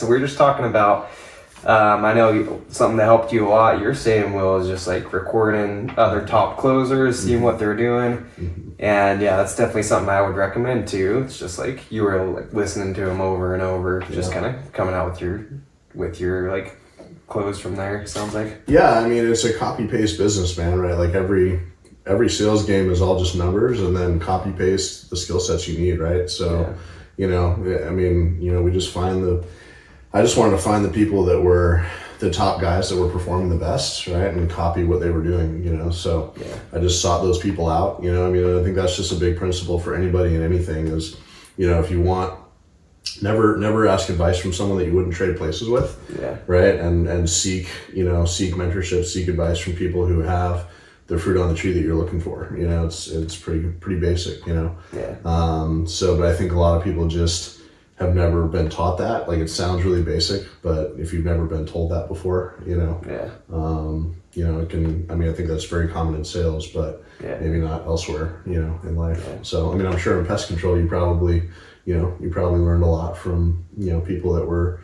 So we w're just talking about, I know something that helped you a lot, you're saying, Will, is just like recording other top closers, seeing what they're doing. And yeah, that's definitely something I would recommend too. It's just like you were like listening to them over and over, just kind of coming out with your like close from there, sounds like. Yeah, I mean, it's a copy-paste business, man, right? Like every sales game is all just numbers and then copy-paste the skill sets you need, right? So, you know, I mean, you know, I just wanted to find the people that were the top guys that were performing the best, right? And copy what they were doing, you know? So I just sought those people out, you know? I mean, I think that's just a big principle for anybody and anything is, you know, if you want, never ask advice from someone that you wouldn't trade places with, right? And seek mentorship, seek advice from people who have the fruit on the tree that you're looking for. You know, it's pretty basic, you know? But I think a lot of people just have never been taught that. Like, it sounds really basic, but if you've never been told that before, you know, it can, I mean, I think that's very common in sales, but maybe not elsewhere, you know, in life. So, I mean, I'm sure in pest control, you probably learned a lot from, you know, people that were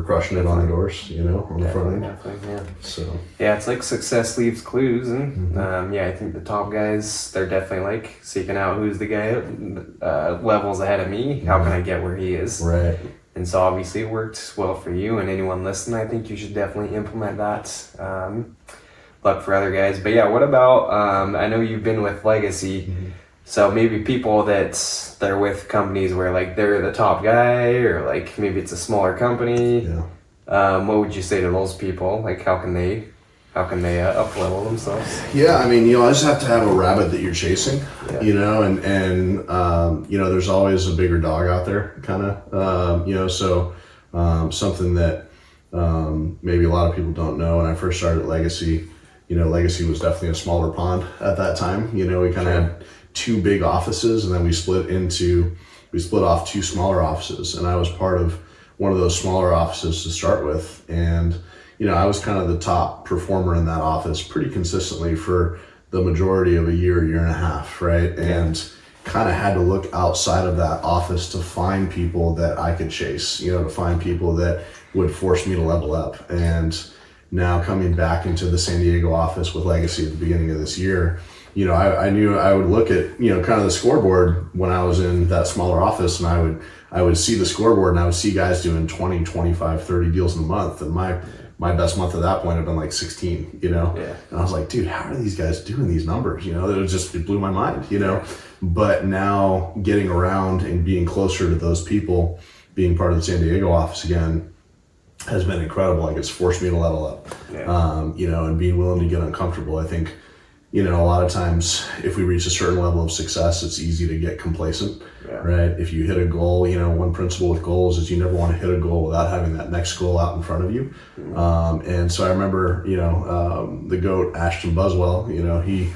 crushing it on the doors, you know, on the front end. Definitely. So it's like success leaves clues, and I think the top guys, they're definitely like seeking out who's the guy levels ahead of me. How can I get where he is? Right. And so obviously it worked well for you, and anyone listening, I think you should definitely implement that. Luck for other guys, but what about? I know you've been with Legacy. So maybe people they're with companies where like they're the top guy, or like maybe it's a smaller company. What would you say to those people? Like how can they up level themselves? Yeah, I mean, you know, I just have to have a rabbit that you're chasing, you know, and you know, there's always a bigger dog out there, kind of, you know, so something that maybe a lot of people don't know. When I first started at Legacy, you know, Legacy was definitely a smaller pond at that time. You know, we kind of had 2 big offices, and then we split off 2 smaller offices, and I was part of one of those smaller offices to start with. And you know, I was kind of the top performer in that office pretty consistently for the majority of a year and a half, right? And kind of had to look outside of that office to find people that I could chase, you know, to find people that would force me to level up. And now coming back into the San Diego office with Legacy at the beginning of this year, you know, I knew I would look at, you know, kind of the scoreboard when I was in that smaller office, and I would see the scoreboard, and I would see guys doing 20, 25, 30 deals in a month. And my best month at that point had been like 16, you know? And I was like, dude, how are these guys doing these numbers? You know, it blew my mind, you know? But now getting around and being closer to those people, being part of the San Diego office again, has been incredible. Like, it's forced me to level up, you know, and being willing to get uncomfortable. I think, you know, a lot of times if we reach a certain level of success, it's easy to get complacent, right? If you hit a goal, you know, one principle with goals is you never want to hit a goal without having that next goal out in front of you. And so I remember, you know, the GOAT, Ashton Buswell, you know, he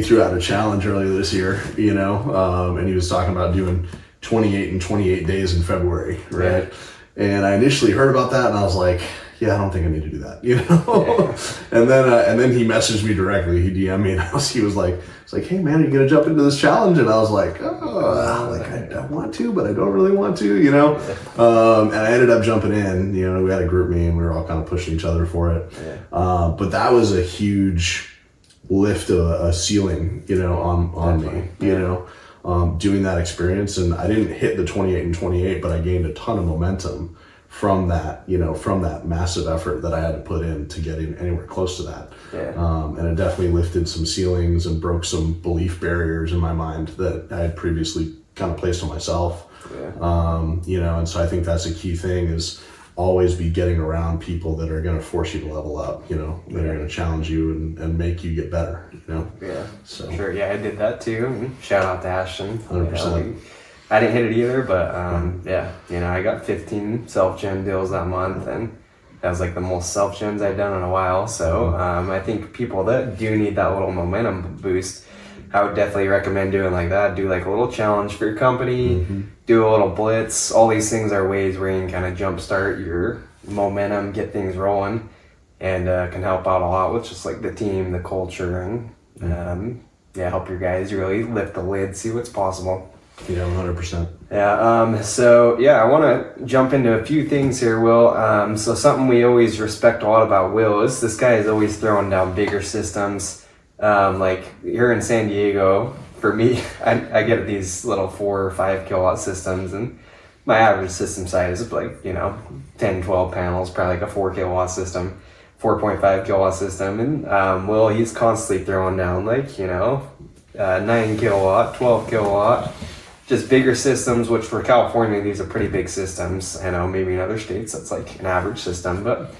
threw out a challenge earlier this year, you know, and he was talking about doing 28 in 28 days in February, right? And I initially heard about that, and I was like, I don't think I need to do that, you know? And then he messaged me directly. He DM'd me, and he was like, hey man, are you gonna jump into this challenge? And I was like, I want to, but I don't really want to, you know? And I ended up jumping in. You know, we had a group meeting, we were all kind of pushing each other for it. But that was a huge lift of a ceiling, you know, on me, you know, doing that experience. And I didn't hit the 28 and 28, but I gained a ton of momentum from that, you know, from that massive effort that I had to put in to get anywhere close to that. And it definitely lifted some ceilings and broke some belief barriers in my mind that I had previously kind of placed on myself. You know, and so I think that's a key thing, is always be getting around people that are going to force you to level up, you know, that are going to challenge you and make you get better, you know? So. Sure. I did that too. Shout out to Ashton. 100%. I didn't hit it either, but you know, I got 15 self-gen deals that month, and that was like the most self-gens I'd done in a while. So I think people that do need that little momentum boost, I would definitely recommend doing like that. Do like a little challenge for your company, do a little blitz. All these things are ways where you can kind of jumpstart your momentum, get things rolling, and can help out a lot with just like the team, the culture, and help your guys really lift the lid, see what's possible. Yeah, 100%. Yeah. So yeah, I want to jump into a few things here, Will. So something we always respect a lot about Will is this guy is always throwing down bigger systems. Like here in San Diego, for me, I get these little 4 or 5 kilowatt systems, and my average system size is like 10, 12 panels, probably like a 4 kilowatt system, 4.5 kilowatt system, and Will, he's constantly throwing down like 9 kilowatt, 12 kilowatt. Just bigger systems, which for California, these are pretty big systems. I know maybe in other states that's like an average system, but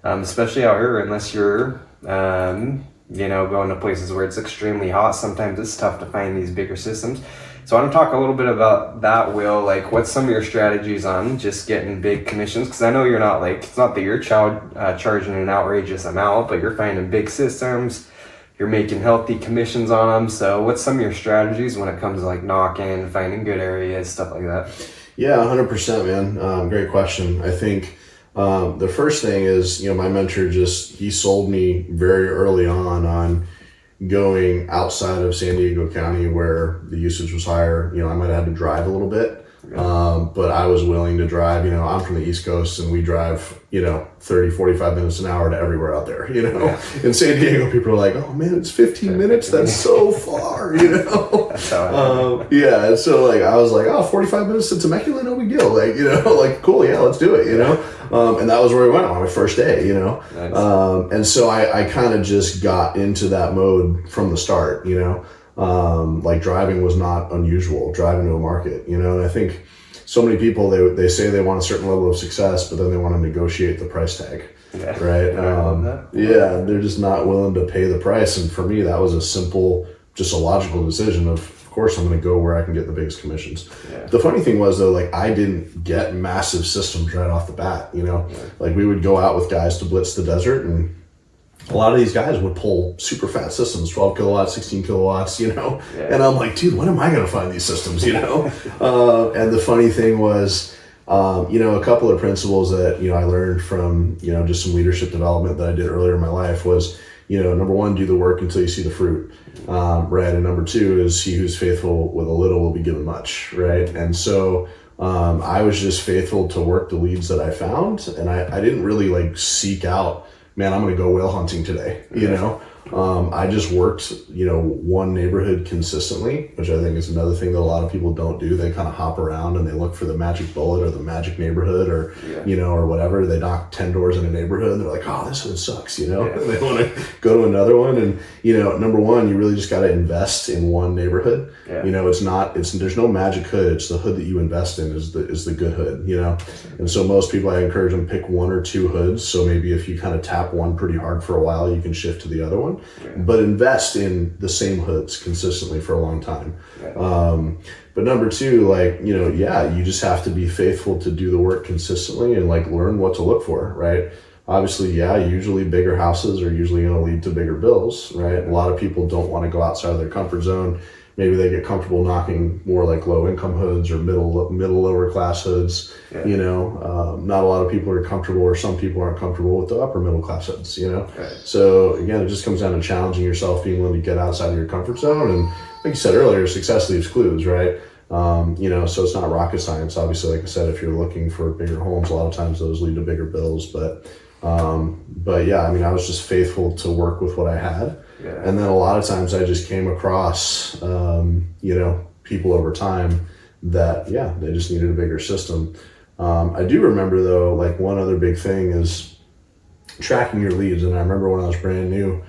especially out here, unless you're, going to places where it's extremely hot, sometimes it's tough to find these bigger systems. So I want to talk a little bit about that, Will. Like, what's some of your strategies on just getting big commissions? Because I know you're not it's not that you're charging an outrageous amount, but you're finding big systems. You're making healthy commissions on them. So what's some of your strategies when it comes to like knocking, finding good areas, stuff like that? Yeah, 100%, man. Great question. I think the first thing is, my mentor he sold me very early on going outside of San Diego County where the usage was higher. I might have had to drive a little bit. But I was willing to drive. I'm from the East Coast and we drive, 30, 45 minutes an hour to everywhere out there, In San Diego, people are like, oh man, it's 15 minutes. That's so far, That's how yeah. And so I was like, 45 minutes to Temecula, no big deal. Cool. Yeah, let's do it, and that was where we went on my first day, Nice. And so I kind of just got into that mode from the start, driving was not unusual, driving to a market, and I think so many people, they say they want a certain level of success, but then they want to negotiate the price tag, right? They're just not willing to pay the price. And for me, that was just a logical decision of course, I'm going to go where I can get the biggest commissions. Yeah. The funny thing was though, I didn't get massive systems right off the bat, we would go out with guys to blitz the desert, and a lot of these guys would pull super fat systems, 12 kilowatts, 16 kilowatts, and I'm like, dude, when am I going to find these systems, And the funny thing was, a couple of principles that, I learned from, just some leadership development that I did earlier in my life was, number one, do the work until you see the fruit, right? And number two is he who's faithful with a little will be given much, right? And so I was just faithful to work the leads that I found, and I didn't really seek out, man, I'm going to go whale hunting today, I just worked, one neighborhood consistently, which I think is another thing that a lot of people don't do. They kind of hop around and they look for the magic bullet or the magic neighborhood or, or whatever. They knock 10 doors in a neighborhood and they're like, oh, this one sucks, and they want to go to another one. And, number one, you really just got to invest in one neighborhood. Yeah. There's no magic hood. It's the hood that you invest in is the good hood, And so most people, I encourage them pick 1 or 2 hoods. So maybe if you kind of tap one pretty hard for a while, you can shift to the other one. But invest in the same hoods consistently for a long time. But number two, you just have to be faithful to do the work consistently and learn what to look for, right? Obviously, usually bigger houses are usually going to lead to bigger bills, right? A lot of people don't want to go outside of their comfort zone. Maybe they get comfortable knocking more low income hoods or middle lower class hoods. Not a lot of people are comfortable, or some people aren't comfortable with the upper middle class hoods. Right. So again, it just comes down to challenging yourself, being willing to get outside of your comfort zone. And like you said earlier, success leaves clues, right? So it's not rocket science. Obviously, like I said, if you're looking for bigger homes, a lot of times those lead to bigger bills. But yeah, I was just faithful to work with what I had. Yeah. And then a lot of times I just came across, people over time that, they just needed a bigger system. I do remember though, one other big thing is tracking your leads. And I remember when I was brand new,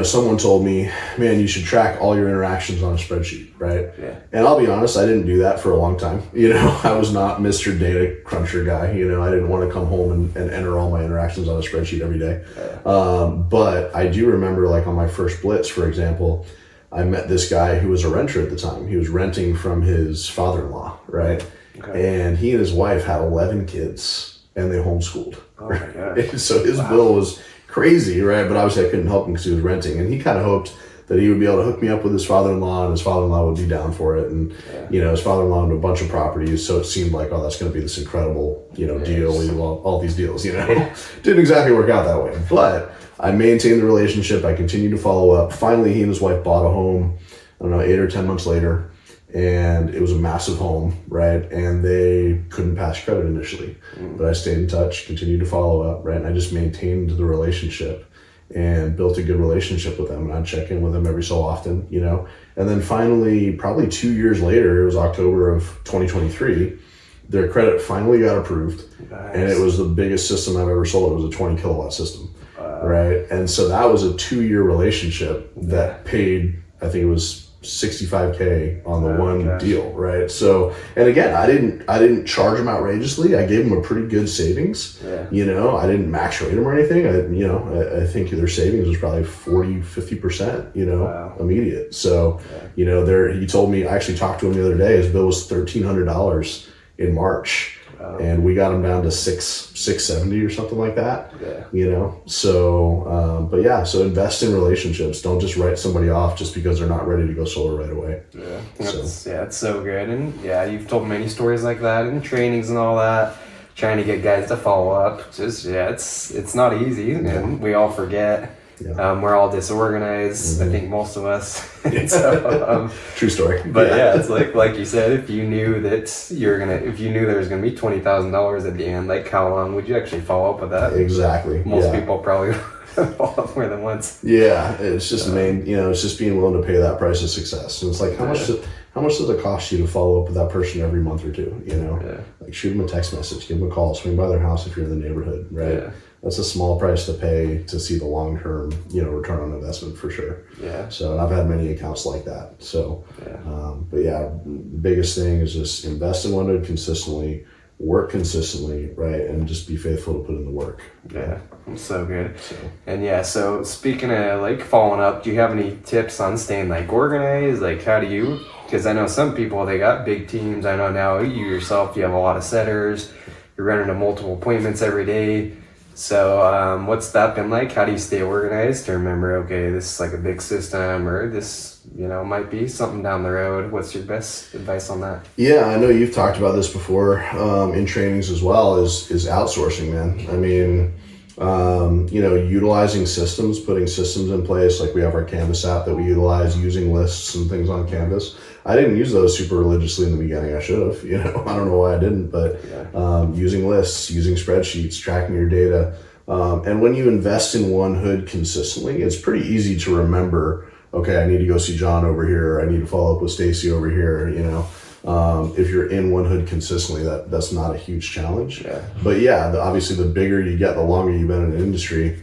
someone told me, man, you should track all your interactions on a spreadsheet, right? Yeah. And I'll be honest, I didn't do that for a long time. I was not Mr. Data Cruncher guy. I didn't want to come home and enter all my interactions on a spreadsheet every day. Yeah. But I do remember on my first blitz, for example, I met this guy who was a renter at the time. He was renting from his father-in-law, right? Okay. And he and his wife had 11 kids and they homeschooled. Oh my gosh. So his bill was crazy, right? But obviously I couldn't help him because he was renting, and he kind of hoped that he would be able to hook me up with his father-in-law, and his father-in-law would be down for it. And his father-in-law owned a bunch of properties, so it seemed like, oh, that's going to be this incredible deal. We do all these deals. Didn't exactly work out that way, but I maintained the relationship. I continued to follow up. Finally, he and his wife bought a home, I don't know, 8 or 10 months later. and it was a massive home, right? And they couldn't pass credit initially, but I stayed in touch, continued to follow up, right? And I just maintained the relationship and built a good relationship with them. And I'd check in with them every so often, you know? And then finally, probably 2 years later, it was October of 2023, their credit finally got approved. Nice. And it was the biggest system I've ever sold. It was a 20 kilowatt system, right? And so that was a 2-year relationship that paid, I think it was $65K on the one deal, right? So, and again, I didn't charge them outrageously. I gave them a pretty good savings. You know, I didn't max rate them or anything. I think their savings was probably 40-50%, you know, immediate. So, you know, he told me, I actually talked to him the other day, his bill was $1,300 in March. And we got them down to $670 or something like that. You know, so but yeah, so invest in relationships. Don't just write somebody off just because they're not ready to go solar right away. It's so good. And you've told many stories like that in trainings and all that, trying to get guys to follow up. Just it's not easy, and we all forget. We're all disorganized. I think most of us. So, true story. But it's like you said, if you knew that if you knew there was gonna be $20,000 at the end, like how long would you actually follow up with that? Exactly. Most people probably follow up more than once. Yeah, it's just it's just being willing to pay that price of success. And it's like, how much does it cost you to follow up with that person every month or two? You know, like shoot them a text message, give them a call, swing by their house if you're in the neighborhood, right? That's a small price to pay to see the long-term, return on investment for sure. So, and I've had many accounts like that. So, but the biggest thing is just invest in one consistently, work consistently, right? And just be faithful to put in the work. So good. And so speaking of like following up, do you have any tips on staying like organized? Like how do you, because I know some people, they got big teams. I know now you yourself, you have a lot of setters, you're running to multiple appointments every day. So what's that been like? How do you stay organized to remember, okay, this is like a big system, or this, might be something down the road? What's your best advice on that? Yeah, I know you've talked about this before in trainings as well, is outsourcing, man. I mean, utilizing systems, putting systems in place, like we have our Canvas app that we utilize, using lists and things on Canvas. I didn't use those super religiously in the beginning. I should have, I don't know why I didn't, but using lists, using spreadsheets, tracking your data. And when you invest in one hood consistently, it's pretty easy to remember, okay, I need to go see John over here. I need to follow up with Stacy over here, if you're in one hood consistently, that's not a huge challenge. But obviously the bigger you get, the longer you've been in an industry,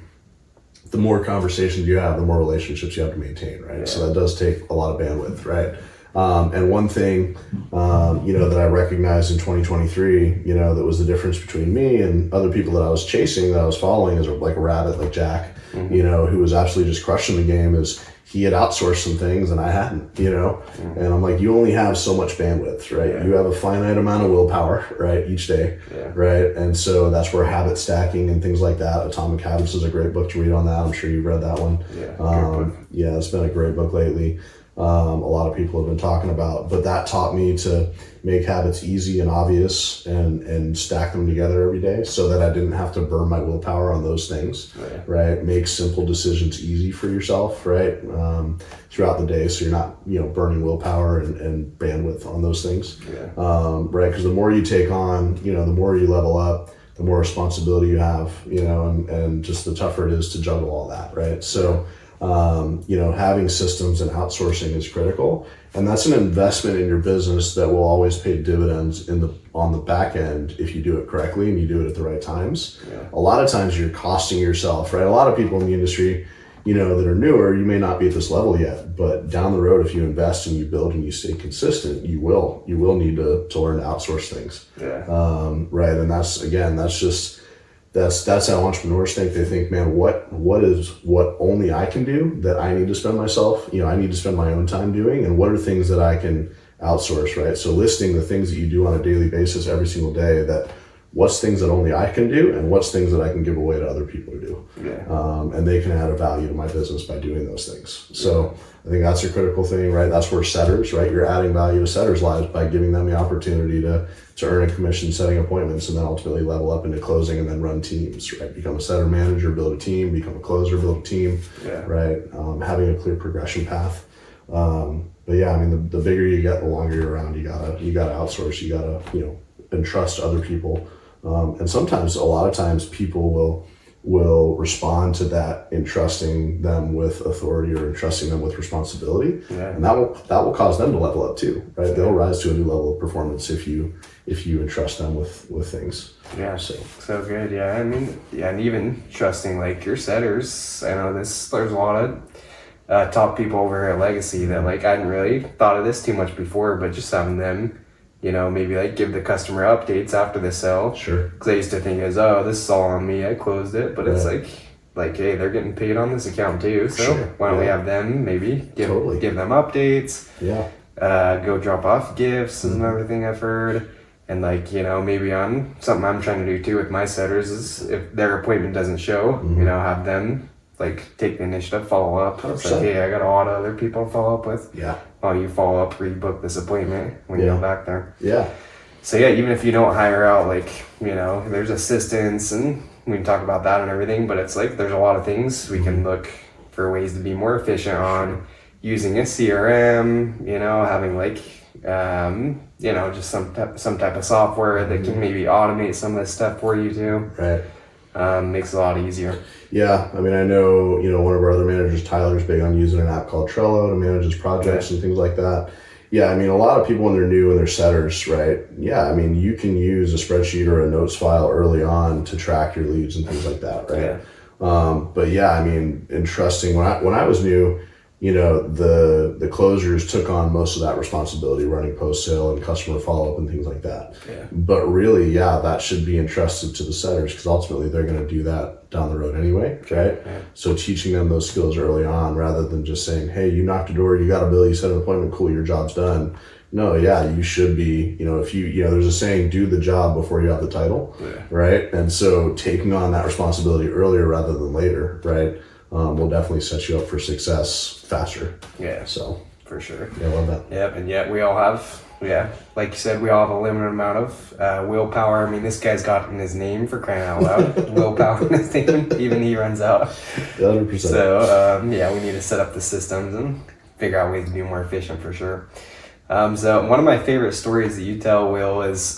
the more conversations you have, the more relationships you have to maintain, right? So that does take a lot of bandwidth, right? And one thing, that I recognized in 2023, that was the difference between me and other people that I was chasing, that I was following, is like a rabbit, like Jack, who was absolutely just crushing the game, is he had outsourced some things and I hadn't, and I'm like, you only have so much bandwidth, right? You have a finite amount of willpower, right? Each day, right? And so that's where habit stacking and things like that. Atomic Habits is a great book to read on that. I'm sure you've read that one. It's been a great book lately. A lot of people have been talking about, but that taught me to make habits easy and obvious and stack them together every day so that I didn't have to burn my willpower on those things, right? Make simple decisions easy for yourself, right? Throughout the day. So you're not, burning willpower and bandwidth on those things, right? Because the more you take on, the more you level up, the more responsibility you have, and just the tougher it is to juggle all that, right? So, having systems and outsourcing is critical, and that's an investment in your business that will always pay dividends on the back end if you do it correctly and you do it at the right times. A lot of times you're costing yourself, right? A lot of people in the industry, that are newer, you may not be at this level yet, but down the road, if you invest and you build and you stay consistent, you will need to learn to outsource things. Right. And that's how entrepreneurs think. They think, man, what only I can do that I need to spend myself, I need to spend my own time doing, and what are things that I can outsource, right? So listing the things that you do on a daily basis every single day, that what's things that only I can do and what's things that I can give away to other people to do. And they can add a value to my business by doing those things. So I think that's a critical thing, right? That's where setters, right? You're adding value to setters' lives by giving them the opportunity to earn a commission, setting appointments, and then ultimately level up into closing and then run teams, right? Become a setter manager, build a team, become a closer, build a team, right? Having a clear progression path. But yeah, I mean, the bigger you get, the longer you're around, you gotta outsource, you gotta, entrust other people. And sometimes, a lot of times, people will respond to that, entrusting them with authority or entrusting them with responsibility, and that will cause them to level up too, right? They'll rise to a new level of performance if you entrust them with things. Yeah, so good. Yeah, I mean, and even trusting like your setters. I know there's a lot of top people over here at Legacy that like I hadn't really thought of this too much before, but just having them, maybe like give the customer updates after the sale. Sure. Because I used to think this is all on me. I closed it, but it's like hey, they're getting paid on this account too. So why don't we have them maybe give them updates? Yeah. Go drop off gifts is another thing I've heard. And like, maybe on something I'm trying to do too with my setters is if their appointment doesn't show, have them like take the initiative, follow up. It's like, hey, I got a lot of other people to follow up with. Yeah. Oh, you follow up, rebook this appointment when you go back there. Yeah. So yeah, even if you don't hire out, like, there's assistants and we can talk about that and everything, but it's like there's a lot of things we can look for ways to be more efficient on using a CRM, having like, just some type of software that can maybe automate some of this stuff for you too. Right. Makes it a lot easier. Yeah, I mean, I know, one of our other managers, Tyler's big on using an app called Trello to manage his projects and things like that. Yeah, I mean, a lot of people when they're new and they're setters, right? Yeah, I mean, you can use a spreadsheet or a notes file early on to track your leads and things like that, right? Yeah. But yeah, I mean, entrusting, when I was new, the closers took on most of that responsibility, running post-sale and customer follow-up and things like that. Yeah. But really, that should be entrusted to the setters because ultimately they're going to do that down the road anyway, right? Yeah. So teaching them those skills early on rather than just saying, hey, you knocked a door, you got a bill, you set an appointment, cool, your job's done. No, you should be, if you, there's a saying, do the job before you have the title, right? And so taking on that responsibility earlier rather than later, right? Will definitely set you up for success faster. Yeah. So for sure. Yeah, I love that. Yep. And yet we all have, like you said, we all have a limited amount of willpower. I mean, this guy's got in his name, for crying out loud. Willpower in his name. Even he runs out. 100%. So we need to set up the systems and figure out ways to be more efficient for sure. So one of my favorite stories that you tell, Will, is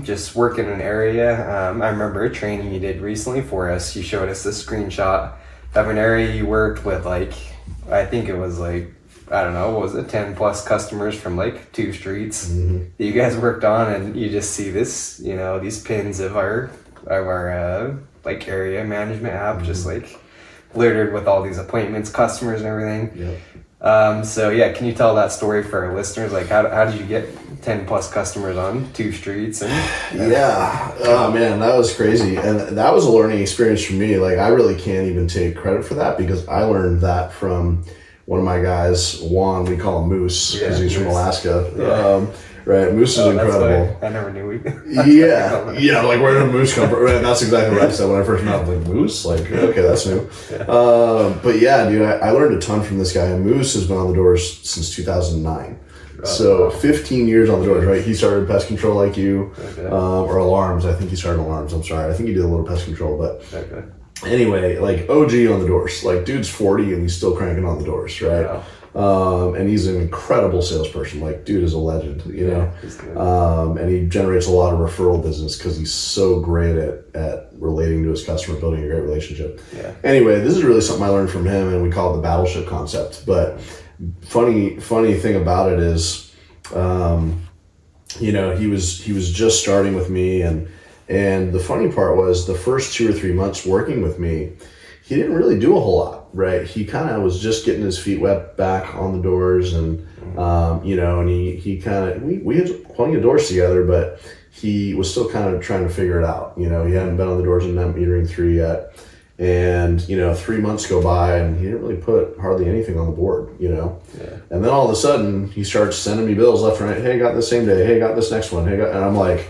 just working in an area. I remember a training you did recently for us. You showed us this screenshot of an area you worked with, like, I think it was like, I don't know, what was it, 10 plus customers from like 2 streets that you guys worked on, and you just see this, these pins of our like area management app just like littered with all these appointments, customers and everything. Yep. Can you tell that story for our listeners? Like how did you get 10 plus customers on 2 streets? And oh man, that was crazy. And that was a learning experience for me. Like I really can't even take credit for that because I learned that from one of my guys, Juan, we call him Moose because he's from Alaska. Right, Moose is incredible. I never knew we. Like where did Moose come from? Right, that's exactly what I said when I first met him. Like Moose, like okay, that's new. But yeah, dude, I learned a ton from this guy. And Moose has been on the doors since 2009. So 15 years on the doors, right? He started pest control like you, or alarms. I think he started alarms. I'm sorry. I think he did a little pest control, but anyway, like OG on the doors. Like dude's 40 and he's still cranking on the doors, right? Wow. And he's an incredible salesperson. Like, dude is a legend, and he generates a lot of referral business because he's so great at relating to his customer, building a great relationship. Yeah. Anyway, this is really something I learned from him, and we call it the battleship concept. But funny thing about it is, he was just starting with me, and the funny part was the first 2 or 3 months working with me, he didn't really do a whole lot, right? He kind of was just getting his feet wet back on the doors, and and he kind of we had plenty of doors together, but he was still kind of trying to figure it out. He hadn't been on the doors in net metering 3 yet, and 3 months go by, and he didn't really put hardly anything on the board, And then all of a sudden, he starts sending me bills left and right. Hey, got this same day. Hey, got this next one. Hey, and I'm like,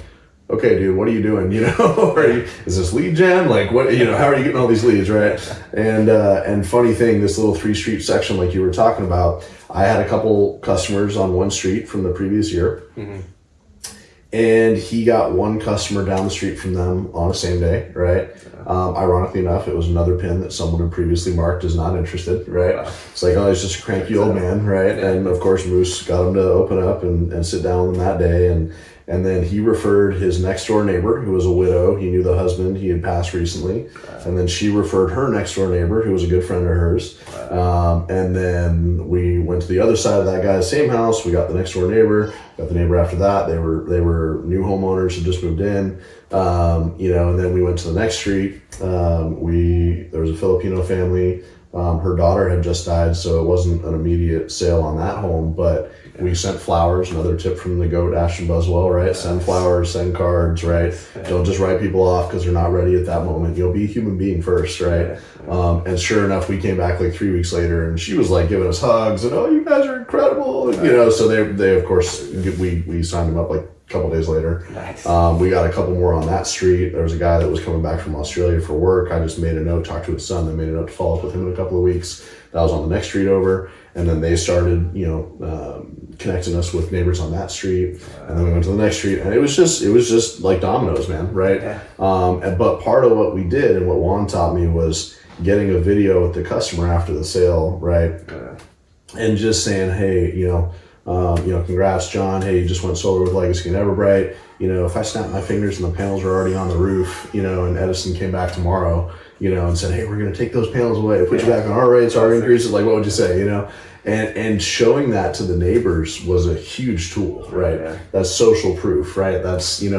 okay, dude, what are you doing? Is this lead gen? Like, what? How are you getting all these leads, right? And funny thing, this little 3-street section, like you were talking about, I had a couple customers on one street from the previous year, And he got one customer down the street from them on the same day, right? Ironically enough, it was another pin that someone had previously marked as not interested, right? Wow. It's like, oh, he's just a cranky old man, right? And of course, Moose got him to open up and sit down with him that day. And then he referred his next door neighbor, who was a widow. He knew the husband, he had passed recently. And then she referred her next door neighbor, who was a good friend of hers. And then we went to the other side of that guy's same house. We got the next door neighbor, got the neighbor after that. They were new homeowners who just moved in. And then we went to the next street. There was a Filipino family. Her daughter had just died, so it wasn't an immediate sale on that home, but we sent flowers. Another tip from the GOAT, Ashton Buswell, right? Send flowers, send cards, right? Don't just write people off because they're not ready at that moment. Be a human being first, right? And sure enough, we came back like 3 weeks later, and she was like giving us hugs and, oh, you guys are incredible, and, so they of course we signed them up like a couple days later. Nice. We got a couple more on that street. There was a guy that was coming back from Australia for work. I just made a note, talked to his son, and made a note to follow up with him in a couple of weeks. That was on the next street over. And then they started, connecting us with neighbors on that street. And then we went to the next street, and it was just like dominoes, man, right? Yeah. But part of what we did and what Juan taught me was getting a video with the customer after the sale, right? Yeah. And just saying, hey, congrats, John. Hey, you just went solar with Legacy and Everbright. If I snapped my fingers and the panels are already on the roof, and Edison came back tomorrow, and said, hey, we're going to take those panels away, put you back on our rates, our increases, like, what would you say, And showing that to the neighbors was a huge tool, right? Yeah. That's social proof, right? That's, getting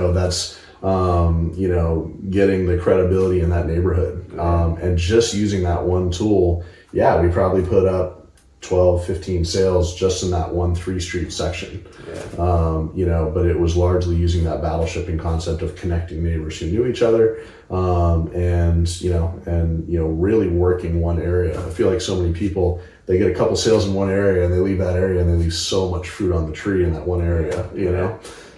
the credibility in that neighborhood. And just using that one tool, we probably put up 12, 15 sales just in that 1 street section. Yeah. But it was largely using that battle shipping concept of connecting neighbors who knew each other, and really working one area. I feel like so many people, they get a couple sales in one area and they leave that area and they leave so much fruit on the tree in that one area,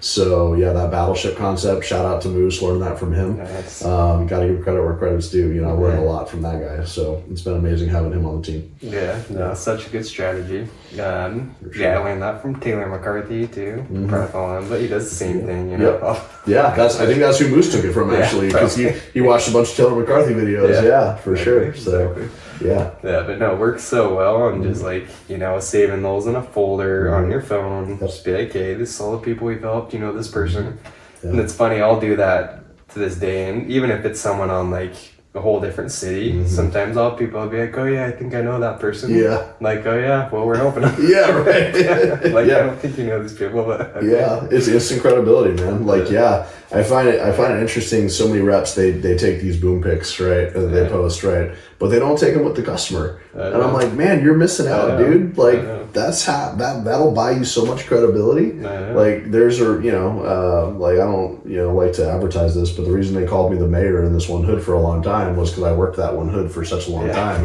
So that battleship concept, shout out to Moose, learned that from him. Nice. Got to give credit where credit's due. I learned a lot from that guy. So it's been amazing having him on the team. Yeah, no, such a good strategy. Sure. I learned that from Taylor McCarthy too. Mm-hmm. But he does the same thing, Yep. I think that's who Moose took it from actually, because he watched a bunch of Taylor McCarthy videos. Yeah, for sure. So. Exactly. Yeah, but no, it works so well. I'm just like, saving those in a folder on your phone. Just be like, hey, this is all the people we've helped, this person. Yeah. And it's funny, I'll do that to this day. And even if it's someone on like a whole different city, sometimes people will be like, oh yeah, I think I know that person. Yeah. Like, oh yeah, well, we're helping them. Yeah, right. I don't think you know these people, but okay. Yeah, it's instant credibility, man. Like, I find it interesting. So many reps, they take these boom pics, right? That they post, right? But they don't take them with the customer. And I'm like, man, you're missing out, dude. Like, that's how that'll buy you so much credibility. Like, there's I don't like to advertise this, but the reason they called me the mayor in this one hood for a long time was because I worked that one hood for such a long time,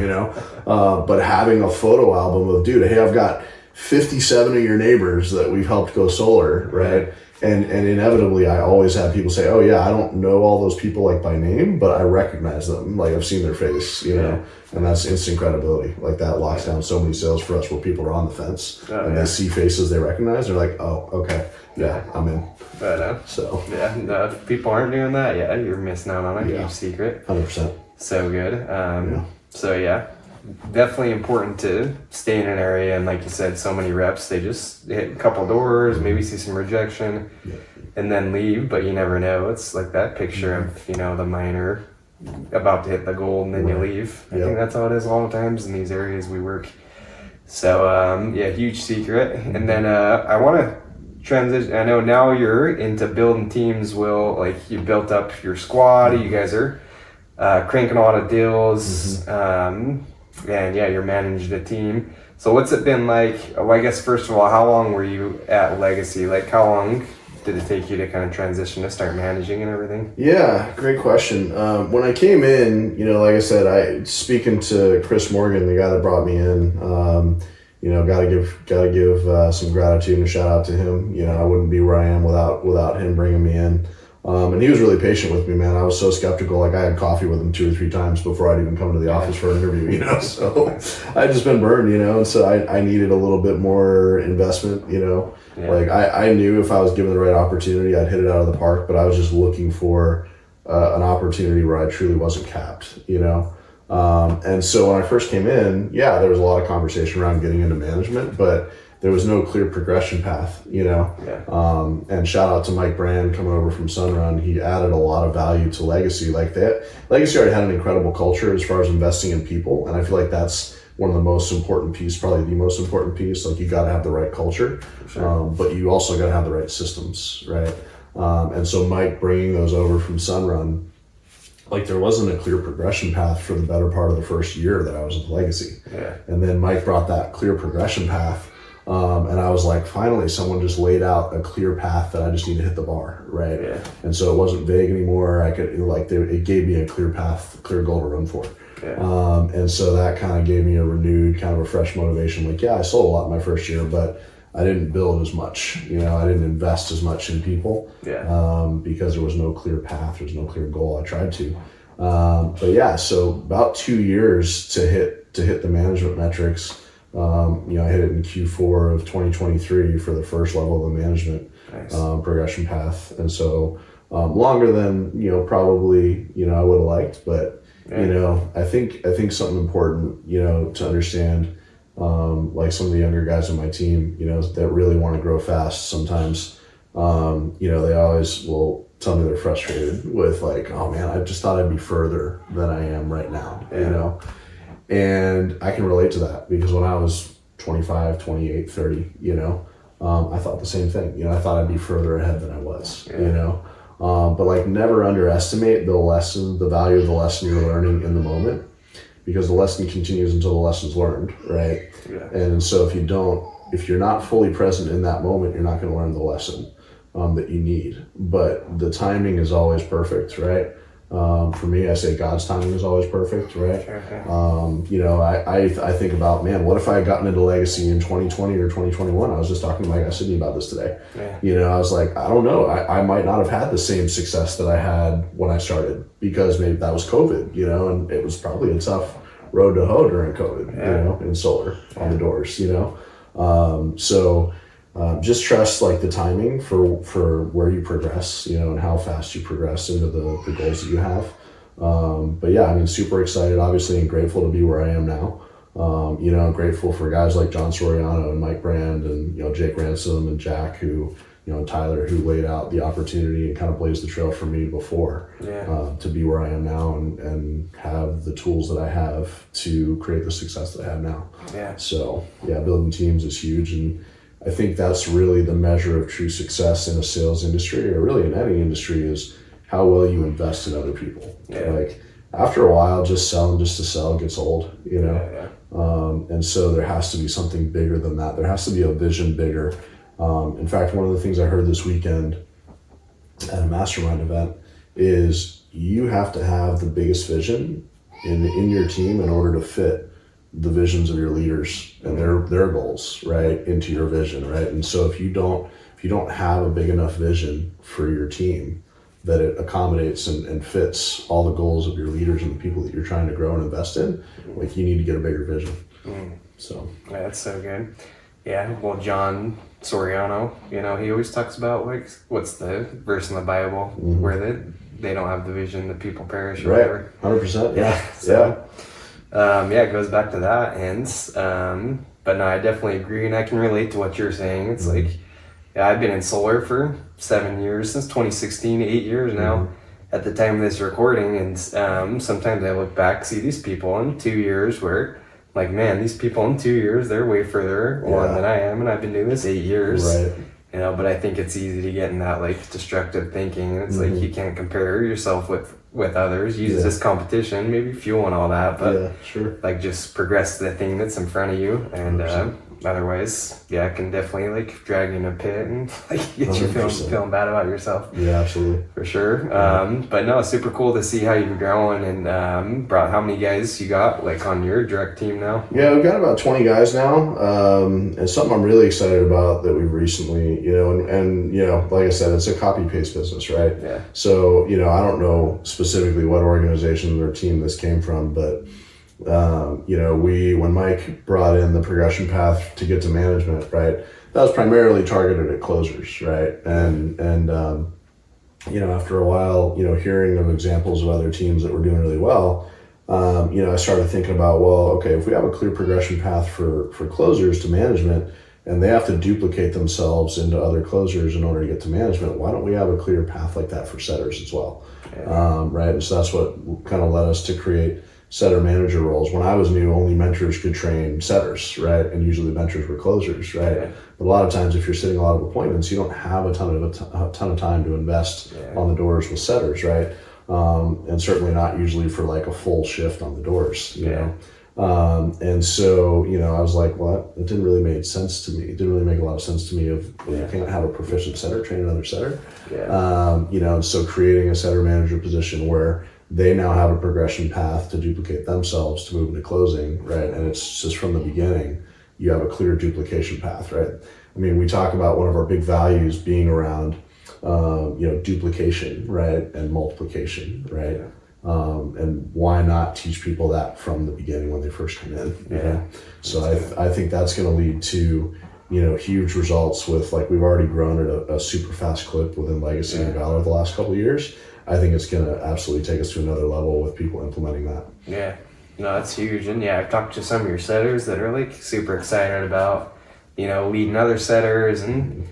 But having a photo album of, dude, hey, I've got 57 of your neighbors that we've helped go solar, right? And inevitably, I always have people say, oh yeah, I don't know all those people like by name, but I recognize them. Like, I've seen their face, and that's instant credibility. Like, that locks down so many sales for us where people are on the fence and they see faces they recognize. They're like, oh, okay, I'm in. So if people aren't doing that, you're missing out on a huge secret. 100%. So good. So definitely important to stay in an area, and like you said, so many reps, they just hit a couple doors, maybe see some rejection, and then leave, but you never know. It's like that picture of the miner about to hit the gold and then you leave. I think that's how it is a lot of times in these areas we work. So huge secret. And then I want to transition. I know now you're into building teams. You built up your squad, you guys are cranking a lot of deals, and you're managing a team. So what's it been like? Well, I guess first of all, how long were you at Legacy? Like, how long did it take you to kind of transition to start managing and everything? Yeah, great question. When I came in, like I said, speaking to Chris Morgan, the guy that brought me in, gotta give some gratitude and a shout out to him. I wouldn't be where I am without him bringing me in. And he was really patient with me, man. I was so skeptical. Like I had coffee with him 2 or 3 times before I'd even come to the office for an interview, you know? So I'd just been burned, you know? And so I needed a little bit more investment, you know? Yeah. Like I knew if I was given the right opportunity, I'd hit it out of the park, but I was just looking for an opportunity where I truly wasn't capped, you know? And so when I first came in, yeah, there was a lot of conversation around getting into management, but there was no clear progression path, you know? Yeah. And shout out to Mike Brand coming over from Sunrun. He added a lot of value to Legacy. Like that, Legacy already had an incredible culture as far as investing in people. And I feel like that's one of the most important piece, probably the most important piece. Like you got to have the right culture, sure. But you also got to have the right systems, right? And so Mike bringing those over from Sunrun, like there wasn't a clear progression path for the better part of the first year that I was with Legacy. Yeah. And then Mike brought that clear progression path. And I was like, finally, someone just laid out a clear path that I just need to hit the bar, right? Yeah. And so it wasn't vague anymore. I could it gave me a clear path, clear goal to run for. Yeah. And so that kind of gave me a renewed, kind of a fresh motivation. Like, yeah, I sold a lot my first year, but I didn't build as much. You know, I didn't invest as much in people. Yeah. Because there was no clear path, there was no clear goal. I tried to, but yeah. So about 2 years to hit the management metrics. You know, I hit it in Q4 of 2023 for the first level of the management progression path. And so longer than, you know, probably, you know, I would have liked, but, you know, I think something important, you know, to understand, like some of the younger guys on my team, you know, that really want to grow fast sometimes, you know, they always will tell me they're frustrated with like, oh man, I just thought I'd be further than I am right now, you know? And I can relate to that because when I was 25, 28, 30, you know, I thought the same thing. You know, I thought I'd be further ahead than I was, you know. But like never underestimate the value of the lesson you're learning in the moment because the lesson continues until the lesson's learned, right? Yeah. And so if you're not fully present in that moment, you're not going to learn the lesson that you need. But the timing is always perfect, right? For me, I say God's timing is always perfect, right? Sure. You know, I think about, man, what if I had gotten into Legacy in 2020 or 2021? I was just talking to my guy Sydney about this today. Yeah. You know, I was like, I don't know. I might not have had the same success that I had when I started because maybe that was COVID, you know, and it was probably a tough road to hoe during COVID, you know, in solar on the doors, you know. Just trust like the timing for where you progress, you know, and how fast you progress into the goals that you have. But yeah, I mean, super excited, obviously, and grateful to be where I am now. You know, grateful for guys like John Soriano and Mike Brand and, you know, Jake Ransom and Jack who, you know, and Tyler who laid out the opportunity and kind of blazed the trail for me before to be where I am now and have the tools that I have to create the success that I have now. Yeah. So yeah, building teams is huge. And I think that's really the measure of true success in a sales industry or really in any industry is how well you invest in other people. Yeah. Like after a while, just selling just to sell gets old, you know? And so there has to be something bigger than that. There has to be a vision bigger. In fact, one of the things I heard this weekend at a mastermind event is you have to have the biggest vision in your team in order to fit the visions of your leaders and their goals, right, into your vision, right? And so if you don't have a big enough vision for your team that it accommodates and fits all the goals of your leaders and the people that you're trying to grow and invest in, like you need to get a bigger vision. So yeah, that's so good. Yeah, well, John Soriano, you know, he always talks about like what's the verse in the Bible where they don't have the vision, the people perish or whatever. 100%. Yeah. So, yeah, it goes back to that. And but no, I definitely agree, and I can relate to what you're saying. It's like, yeah, I've been in solar for 7 years, since 2016, 8 years now at the time of this recording. And sometimes I look back, see these people in 2 years where, like, man, these people in 2 years, they're way further along than I am, and I've been doing this 8 years. Right. You know, but I think it's easy to get in that like destructive thinking, and it's like you can't compare yourself with others. Use this competition, maybe fuel and all that, but like just progress to the thing that's in front of you, and Otherwise, yeah, it can definitely like drag you in a pit and like get you 100%. feeling bad about yourself. Yeah, absolutely. For sure. But no, it's super cool to see how you've grown and brought how many guys you got like on your direct team now. Yeah, we've got about 20 guys now, and something I'm really excited about that we've recently, and like I said, it's a copy paste business, right? Yeah. So I don't know specifically what organization or team this came from, but when Mike brought in the progression path to get to management, right, that was primarily targeted at closers, right? And after a while, hearing of examples of other teams that were doing really well, I started thinking about, well, okay, if we have a clear progression path for closers to management, and they have to duplicate themselves into other closers in order to get to management, why don't we have a clear path like that for setters as well? Yeah. Right? And so that's what kind of led us to create setter manager roles. When I was new, only mentors could train setters, right? And usually mentors were closers, right? Yeah. But a lot of times if you're sitting a lot of appointments, you don't have a ton of time to invest on the doors with setters, right? And certainly not usually for like a full shift on the doors, you know? And so, I was like, well, it didn't really make sense to me. It didn't really make a lot of sense to me you can't have a proficient setter train another setter. And so creating a setter manager position where they now have a progression path to duplicate themselves to move into closing, right? And it's just from the beginning, you have a clear duplication path, right? I mean, we talk about one of our big values being around, duplication, right? And multiplication, right? And why not teach people that from the beginning when they first come in? You know? So I think that's going to lead to, huge results with, like, we've already grown at a super fast clip within Legacy and Valor the last couple of years. I think it's going to absolutely take us to another level with people implementing that. Yeah, no, that's huge. And I've talked to some of your setters that are like super excited about, leading other setters and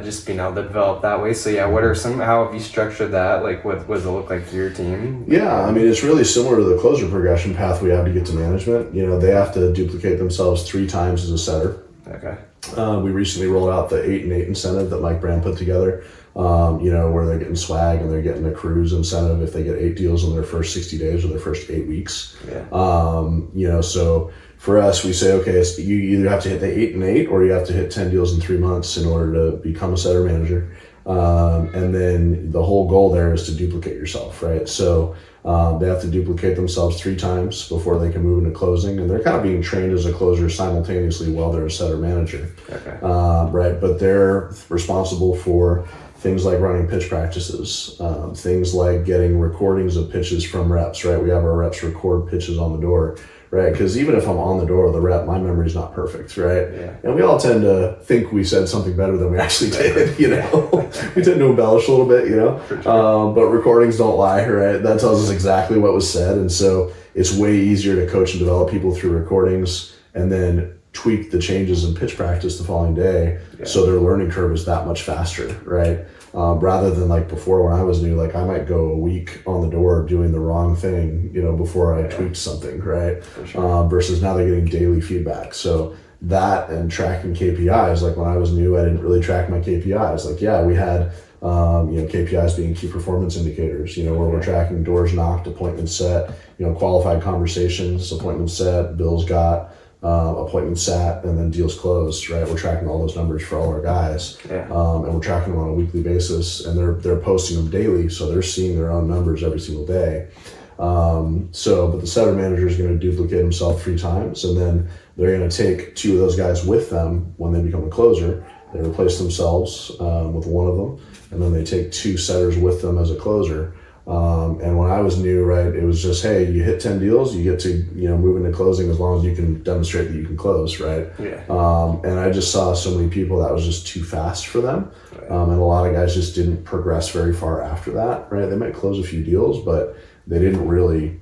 just being able to develop that way. So how have you structured that? Like, what does it look like for your team? Yeah, I mean, it's really similar to the closer progression path we have to get to management. They have to duplicate themselves 3 times as a setter. Okay. We recently rolled out the 8 and 8 incentive that Mike Brand put together, where they're getting swag and they're getting a cruise incentive if they get 8 deals in their first 60 days or their first 8 weeks. So for us, we say, okay, so you either have to hit the 8 and 8 or you have to hit 10 deals in 3 months in order to become a setter manager. And then the whole goal there is to duplicate yourself, right? So they have to duplicate themselves 3 times before they can move into closing, and they're kind of being trained as a closer simultaneously while they're a setter manager. Okay. Right, but they're responsible for things like running pitch practices, things like getting recordings of pitches from reps, right? We have our reps record pitches on the door, right? Because even if I'm on the door with the rep, my memory's not perfect, right? Yeah. And we all tend to think we said something better than we actually did, We tend to embellish a little bit, For sure. But recordings don't lie, right? That tells us exactly what was said. And so it's way easier to coach and develop people through recordings and then tweak the changes in pitch practice the following day. So their learning curve is that much faster, right? Rather than like before when I was new, like I might go a week on the door doing the wrong thing, before I tweaked something, right? Sure. Versus now they're getting daily feedback. So that and tracking KPIs, like when I was new, I didn't really track my KPIs. Like, we had, KPIs being key performance indicators, where we're tracking doors knocked, appointments set, qualified conversations, appointments set, bills got, appointments sat, and then deals closed, right? We're tracking all those numbers for all our guys. And we're tracking them on a weekly basis, and they're posting them daily, so they're seeing their own numbers every single day. But the setter manager is going to duplicate himself 3 times, and then they're going to take 2 of those guys with them when they become a closer. They replace themselves with one of them, and then they take 2 setters with them as a closer. And when I was new, right, it was just, hey, you hit 10 deals, you get to, move into closing as long as you can demonstrate that you can close, right? And I just saw so many people that was just too fast for them. And a lot of guys just didn't progress very far after that, right? They might close a few deals, but they didn't really,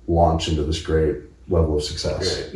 launch into this great level of success,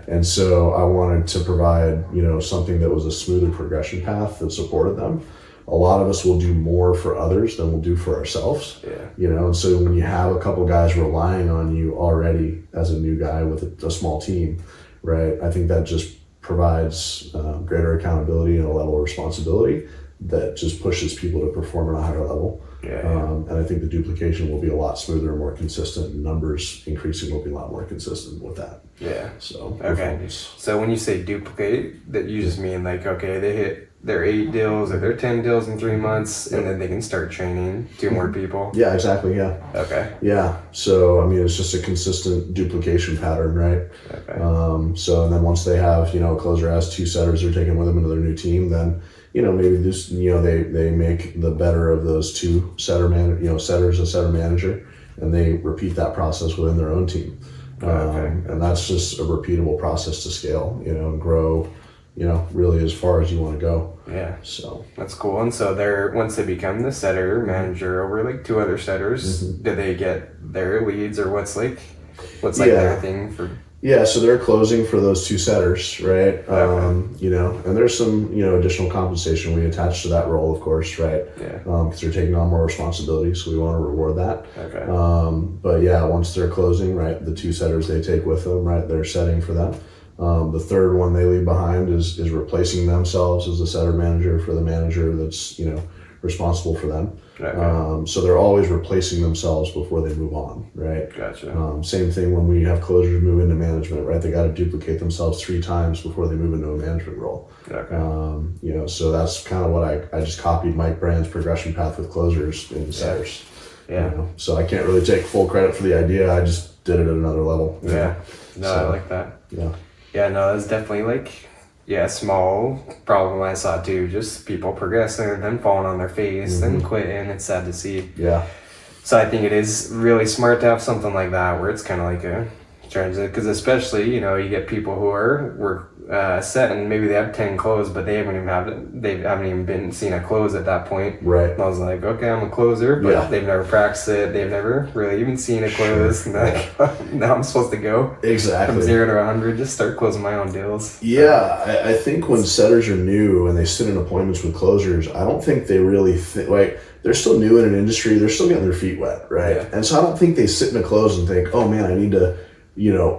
And so I wanted to provide, something that was a smoother progression path that supported them. A lot of us will do more for others than we'll do for ourselves, and so when you have a couple guys relying on you already as a new guy with a small team, right, I think that just provides greater accountability and a level of responsibility that just pushes people to perform at a higher level. And I think the duplication will be a lot smoother and more consistent, and numbers increasing will be a lot more consistent with that. Yeah. So okay. So when you say duplicate, that you just mean like, okay, they hit their 8 deals or their 10 deals in 3 months, and then they can start training 2 more people. Yeah, exactly. Yeah. Okay. Yeah. So I mean, it's just a consistent duplication pattern, right? Okay. So and then once they have, a closer has 2 setters they're taking with them into their new team, then maybe this, they make the better of those 2 setters a setter manager, and they repeat that process within their own team. And that's just a repeatable process to scale, and grow, really as far as you want to go. Yeah. So that's cool. And so once they become the setter manager over like 2 other setters, do they get their leads, or what's like their thing for? Yeah, so they're closing for those 2 setters, right? And there's some, additional compensation we attach to that role, of course, right? Yeah. Because they're taking on more responsibility, so we want to reward that. Okay. But yeah, once they're closing, right, the 2 setters they take with them, right, they're setting for them. The third one they leave behind is replacing themselves as the setter manager for the manager that's, responsible for them. Okay. So they're always replacing themselves before they move on, right? Gotcha. Same thing when we have closers move into management, right? They got to duplicate themselves 3 times before they move into a management role. Okay. So that's kind of what I just copied Mike Brand's progression path with closers in setters. Yeah. So I can't really take full credit for the idea. I just did it at another level. Yeah. No, I like that. Yeah. Yeah, no, that's definitely like, a small problem I saw too. Just people progressing and then falling on their face and quitting. It's sad to see. Yeah. So I think it is really smart to have something like that where it's kind of like a transit, because especially, you get people who were set and maybe they have 10 closed, but they haven't even been seen a close at that point. Right. And I was like, okay, I'm a closer, but they've never practiced it. They've never really even seen a close. Sure. And like, now I'm supposed to go exactly from 0 to 100, just start closing my own deals. Yeah, I think when setters are new and they sit in appointments with closers, I don't think they really think, like, they're still new in an industry, they're still getting their feet wet, right? Yeah. And so I don't think they sit in a close and think, oh man, I need to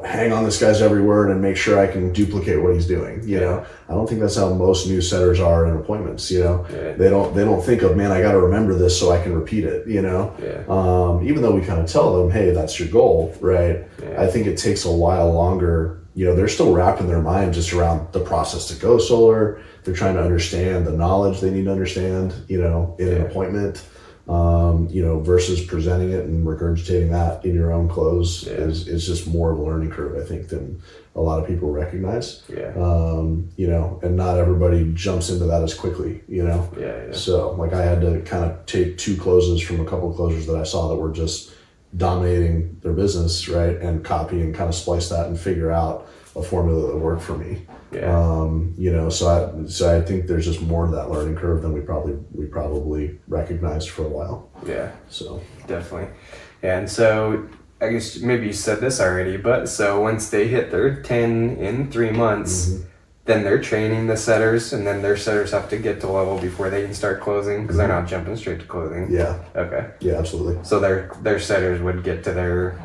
hang on this guy's every word and make sure I can duplicate what he's doing. I don't think that's how most new setters are in appointments. They don't think of, man, I got to remember this so I can repeat it. Even though we kind of tell them, hey, that's your goal, right? Yeah. I think it takes a while longer. They're still wrapping their mind just around the process to go solar. They're trying to understand the knowledge they need to understand, in an appointment. Versus presenting it and regurgitating that in your own close is just more of a learning curve, I think, than a lot of people recognize. And not everybody jumps into that as quickly, So like I had to kind of take 2 closes from a couple of closers that I saw that were just dominating their business, right? And copy and kind of splice that and figure out a formula that worked for me. So I think there's just more to that learning curve than we probably recognized for a while. Yeah. So definitely. And so I guess maybe you said this already, but so once they hit their 10 in 3 months, then they're training the setters, and then their setters have to get to level before they can start closing, because they're not jumping straight to closing. Yeah. Okay. Yeah, absolutely. So their setters would get to their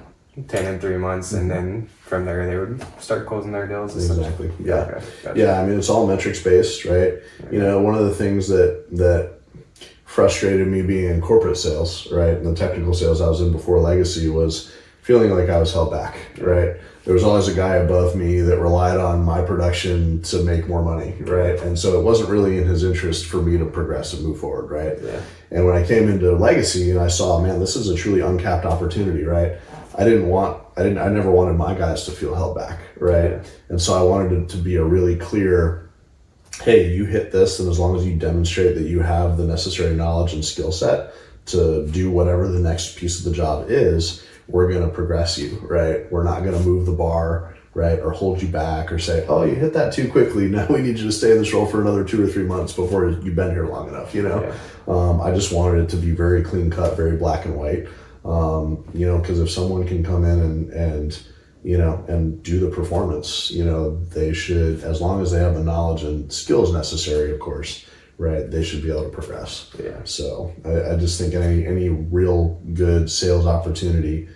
10 in 3 months, and then from there they would start closing their deals. Exactly. Yeah. Okay. Gotcha. Yeah. I mean, it's all metrics based, right? Yeah. One of the things that frustrated me being in corporate sales, right, and the technical sales I was in before Legacy, was feeling like I was held back, right? There was always a guy above me that relied on my production to make more money, right? And so it wasn't really in his interest for me to progress and move forward, right? Yeah. And when I came into Legacy and I saw, man, this is a truly uncapped opportunity, right? I never wanted my guys to feel held back, right? Yeah. And so I wanted it to be a really clear, hey, you hit this, and as long as you demonstrate that you have the necessary knowledge and skill set to do whatever the next piece of the job is, we're going to progress you, right? We're not going to move the bar, right? Or hold you back or say, oh, you hit that too quickly. Now we need you to stay in this role for another 2 or 3 months before you've been here long enough, Yeah. I just wanted it to be very clean cut, very black and white. Because if someone can come in and do the performance, they should, as long as they have the knowledge and skills necessary, of course, right, they should be able to progress. Yeah. So I just think any real good sales opportunity,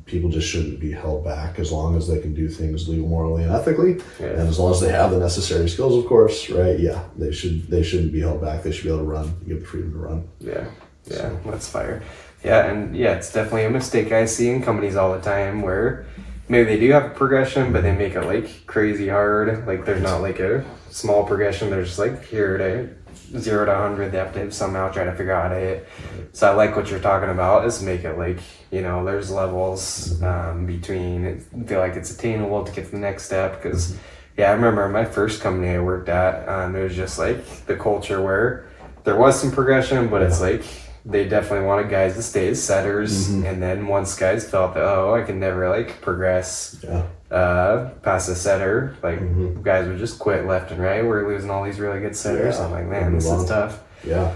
people just shouldn't be held back as long as they can do things legal, morally, and ethically, Yeah. and as long as they have the necessary skills, of course, right? Yeah, they shouldn't be held back. They should be able to run, give the freedom to run. Yeah, that's fire. Yeah, and yeah, it's definitely a mistake I see in companies all the time where maybe they do have a progression, but they make it like crazy hard. Like there's not like a small progression. They're just like here to 0 to 100. They have to somehow try to figure out how to hit. So I like what you're talking about is make it like, you know, there's levels between. I feel like it's attainable to get to the next step because yeah, I remember my first company I worked at, it was just like the culture where there was some progression, but it's like they definitely wanted guys to stay as setters, and then once guys felt that I can never like progress past a setter, like guys would just quit left and right. We're losing all these really good setters. I'm like, man, this is tough. Yeah.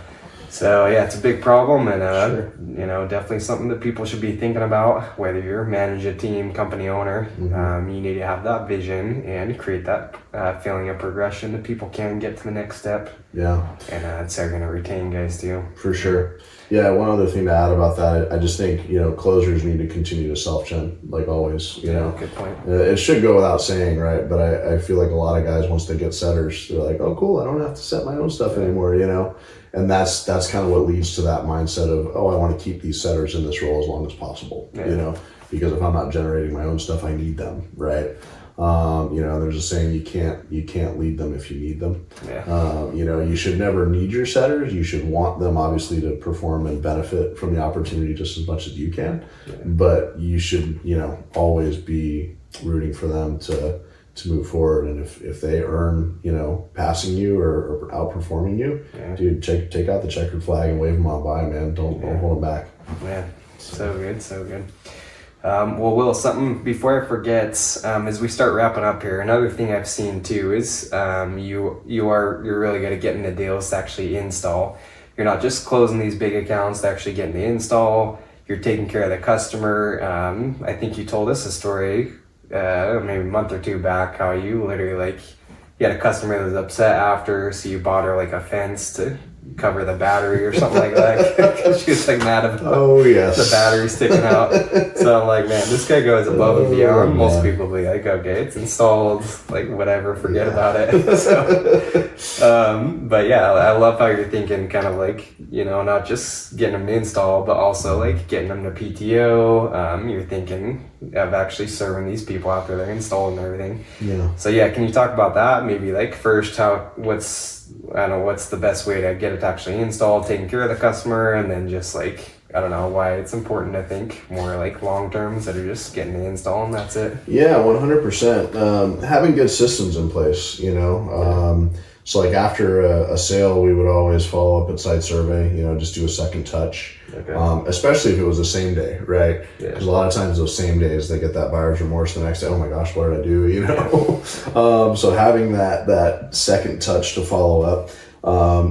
So yeah, it's a big problem, and you know, definitely something that people should be thinking about. Whether you're manage a team, company owner, you need to have that vision and create that feeling of progression that people can get to the next step. Yeah, and it's they're gonna retain guys too. For sure. Yeah, one other thing to add about that, I just think, you know, closers need to continue to self-gen, like always, you know. Good point. It should go without saying, right? But I feel like a lot of guys, once they get setters, they're like, oh, cool, I don't have to set my own stuff anymore, you know. And that's kind of what leads to that mindset of, I want to keep these setters in this role as long as possible, you know, because if I'm not generating my own stuff, I need them, right? You know, there's a saying, you can't lead them if you need them. You know, you should never need your setters. You should want them obviously to perform and benefit from the opportunity just as much as you can. But you should, you know, always be rooting for them to move forward. And if they earn, you know, passing you or outperforming you, dude, take out the checkered flag and wave them on by, man. Don't hold them back. Man, so good. Well, Will, something before I forget, as we start wrapping up here, another thing I've seen too is you're really good at getting the deals to actually install. You're not just closing these big accounts, to actually getting the install. You're taking care of the customer. I think you told us a story maybe a month or two back how you literally you had a customer that was upset after, so you bought her like a fence to cover the battery or something like that because she was like mad about the battery sticking out. So I'm like, man, this guy goes above and beyond. Most people will be like, okay, it's installed, like whatever, forget about it. So, but yeah, I love how you're thinking kind of like, you know, not just getting them to install, but also like getting them to PTO. You're thinking of actually serving these people after they're installed and everything. So yeah, can you talk about that? Maybe like first, what's the best way to get it to actually install, taking care of the customer, and then just like, I don't know why it's important to think more like long term instead of just getting the install and that's it. Yeah, 100%. Having good systems in place, you know. So like after a sale, we would always follow up at site survey, you know, just do a second touch. Especially if it was the same day, right? Because a lot of times those same days they get that buyer's remorse the next day. Oh my gosh, what did I do? You know. So having that second touch to follow up.